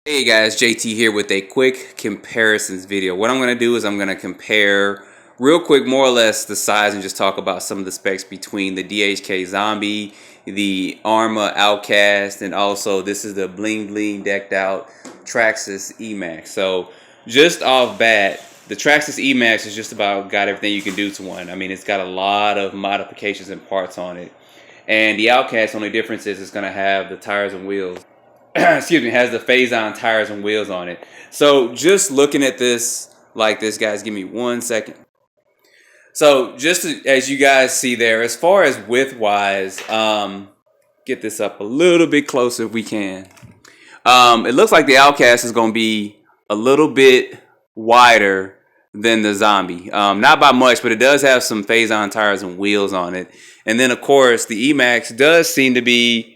Hey guys, JT here with a quick comparisons video. What I'm going to do is I'm going to compare real quick more or less the size and just talk about some of the specs between the DHK Zombie, the Arma Outcast, and also this is the bling bling decked out Traxxas Emaxx. So just off bat, the Traxxas Emaxx is just about got everything you can do to one. I mean, it's got a lot of modifications and parts on it. And the Outcast, only difference is it's going to have the tires and wheels. Excuse me, has the phase-on tires and wheels on it. So just looking at this like this, guys, give me 1 second. So just as you guys see there, as far as width-wise, get this up a little bit closer if we can. It looks like the Outcast is going to be a little bit wider than the Zombie. Not by much, but it does have some phase-on tires and wheels on it. And then, of course, the Emaxx does seem to be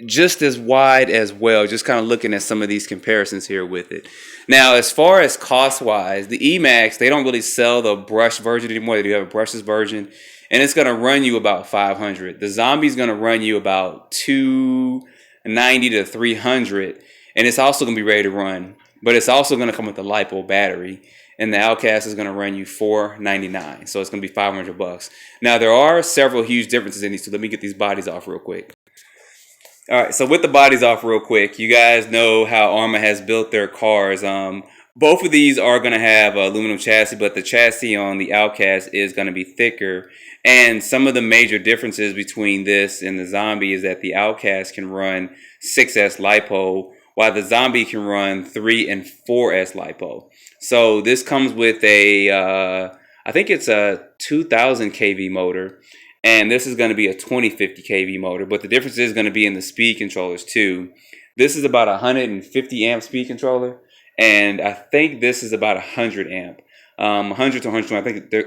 just as wide as well, just kind of looking at some of these comparisons here with it. Now, as far as cost-wise, the Emaxx, they don't really sell the brush version anymore. They do have a brushless version, and it's going to run you about $500. The Zombie's going to run you about $290 to $300, and it's also going to be ready to run, but it's also going to come with a LiPo battery, and the Outcast is going to run you $499, so it's going to be $500. Now, there are several huge differences in these, so let me get these bodies off real quick. All right, so with the bodies off real quick, you guys know how Arma has built their cars. Both of these are going to have aluminum chassis, but the chassis on the Outcast is going to be thicker. And some of the major differences between this and the Zombie is that the Outcast can run 6S LiPo, while the Zombie can run 3 and 4S LiPo. So this comes with a, I think it's a 2000 kV motor. And this is going to be a 2050 kV motor, but the difference is going to be in the speed controllers too. This is about a 150 amp speed controller, and I think this is about 100 amp, 100 to 120. I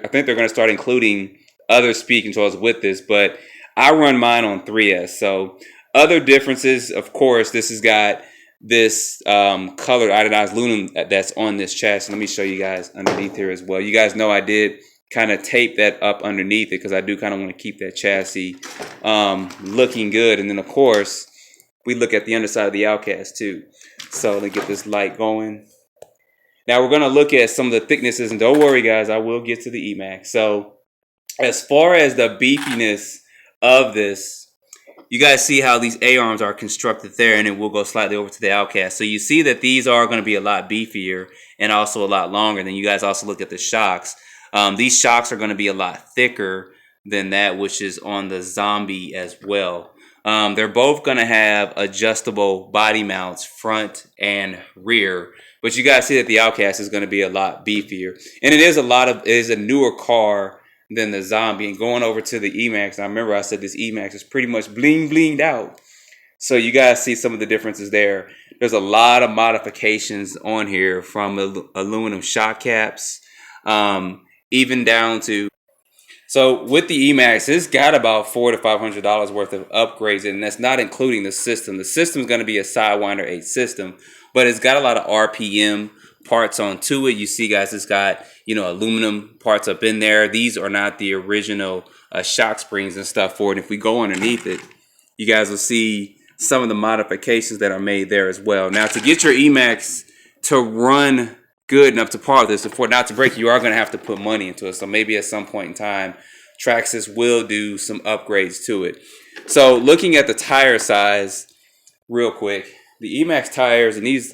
think they're going to start including other speed controllers with this, but I run mine on 3S. So other differences, of course, this has got this colored iodized aluminum that's on this chassis. Let me show you guys underneath here as well. You guys know I did kind of tape that up underneath it because I do kind of want to keep that chassis looking good. And then, of course, we look at the underside of the Outcast too. So let me get this light going. Now we're going to look at some of the thicknesses, and don't worry, guys, I will get to the Emaxx. So as far as the beefiness of this, you guys see how these A-arms are constructed there, and then we'll go slightly over to the Outcast. So you see that these are going to be a lot beefier and also a lot longer. Then you guys also look at the shocks. These shocks are going to be a lot thicker than that which is on the Zombie as well. They're both going to have adjustable body mounts, front and rear. But you guys see that the Outcast is going to be a lot beefier. And it is a newer car than the Zombie. And going over to the Emaxx, I remember I said this Emaxx is pretty much blinged out. So you guys see some of the differences there. There's a lot of modifications on here, from aluminum shock caps, even down to, so with the Emaxx, it's got about $400 to $500 worth of upgrades, and that's not including the system. The system is going to be a Sidewinder 8 system, but it's got a lot of RPM parts onto it. You see, guys, it's got, aluminum parts up in there. These are not the original shock springs and stuff for it. If we go underneath it, you guys will see some of the modifications that are made there as well. Now, to get your Emaxx to run good enough to par with this, for not to break, you are going to have to put money into it. So maybe at some point in time, Traxxas will do some upgrades to it. So looking at the tire size real quick, the Emaxx tires, and these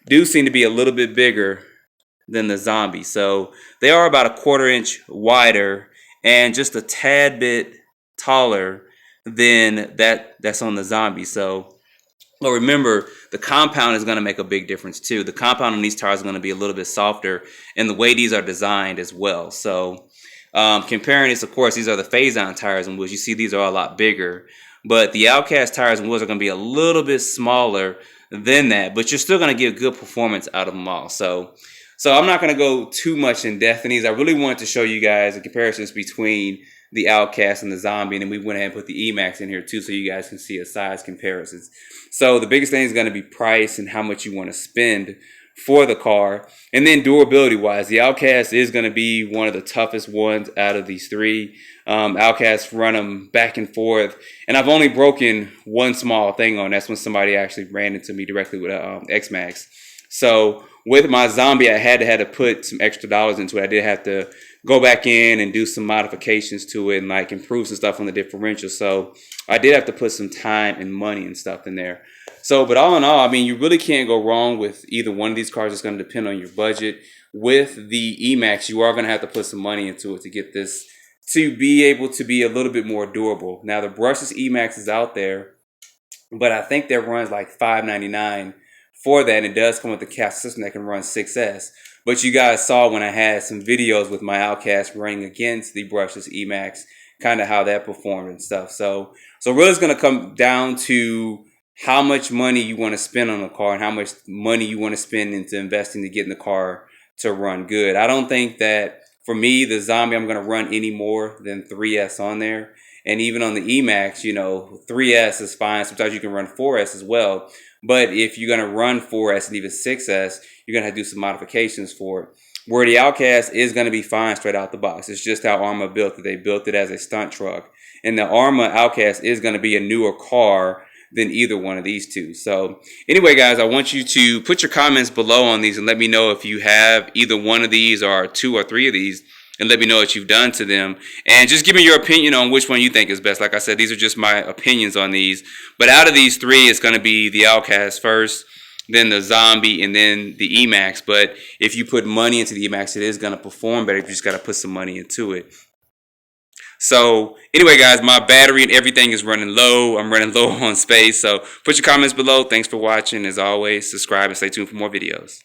do seem to be a little bit bigger than the Zombie. So they are about a 1/4 inch wider and just a tad bit taller than that's on the Zombie. So, well, remember, the compound is going to make a big difference too. The compound on these tires is going to be a little bit softer, and the way these are designed as well. So comparing this, of course, these are the phase-on tires and wheels. You see these are a lot bigger, but the Outcast tires and wheels are going to be a little bit smaller than that, but you're still going to get good performance out of them all. So I'm not going to go too much in depth in these. I really wanted to show you guys the comparisons between the Outcast and the Zombie, and then we went ahead and put the Emaxx in here too, so you guys can see a size comparisons. So the biggest thing is going to be price and how much you want to spend for the car. And then durability wise, the Outcast is going to be one of the toughest ones out of these three. Outcasts run them back and forth, and I've only broken one small thing on. That's when somebody actually ran into me directly with Emaxx. So with my Zombie, I had to put some extra dollars into it. I did have to go back in and do some modifications to it and like improve some stuff on the differential. So I did have to put some time and money and stuff in there. So, but all in all, I mean, you really can't go wrong with either one of these cars. It's going to depend on your budget. With the Emaxx, you are going to have to put some money into it to get this to be able to be a little bit more durable. Now, the brushless Emaxx is out there, but I think that runs like $5.99 for that. And it does come with a cast system that can run 6S. But you guys saw when I had some videos with my Outcast running against the brushless Emaxx, kind of how that performed and stuff. So really it's going to come down to how much money you want to spend on a car and how much money you want to spend into investing to getting the car to run good. I don't think that, for me, the Zombie, I'm going to run any more than 3S on there. And even on the Emaxx, you know, 3S is fine. Sometimes you can run 4S as well. But if you're going to run 4S and even 6S, you're going to have to do some modifications for it. Where the Outcast is going to be fine straight out the box. It's just how Arma built it. They built it as a stunt truck. And the Arma Outcast is going to be a newer car than either one of these two. So anyway, guys, I want you to put your comments below on these and let me know if you have either one of these or 2 or 3 of these, and let me know what you've done to them. And just give me your opinion on which one you think is best. Like I said, these are just my opinions on these. But out of these 3, it's going to be the Outcast first, then the Zombie, and then the Emaxx. But if you put money into the Emaxx, it is going to perform better. You just got to put some money into it. So anyway, guys, my battery and everything is running low. I'm running low on space. So put your comments below. Thanks for watching. As always, subscribe and stay tuned for more videos.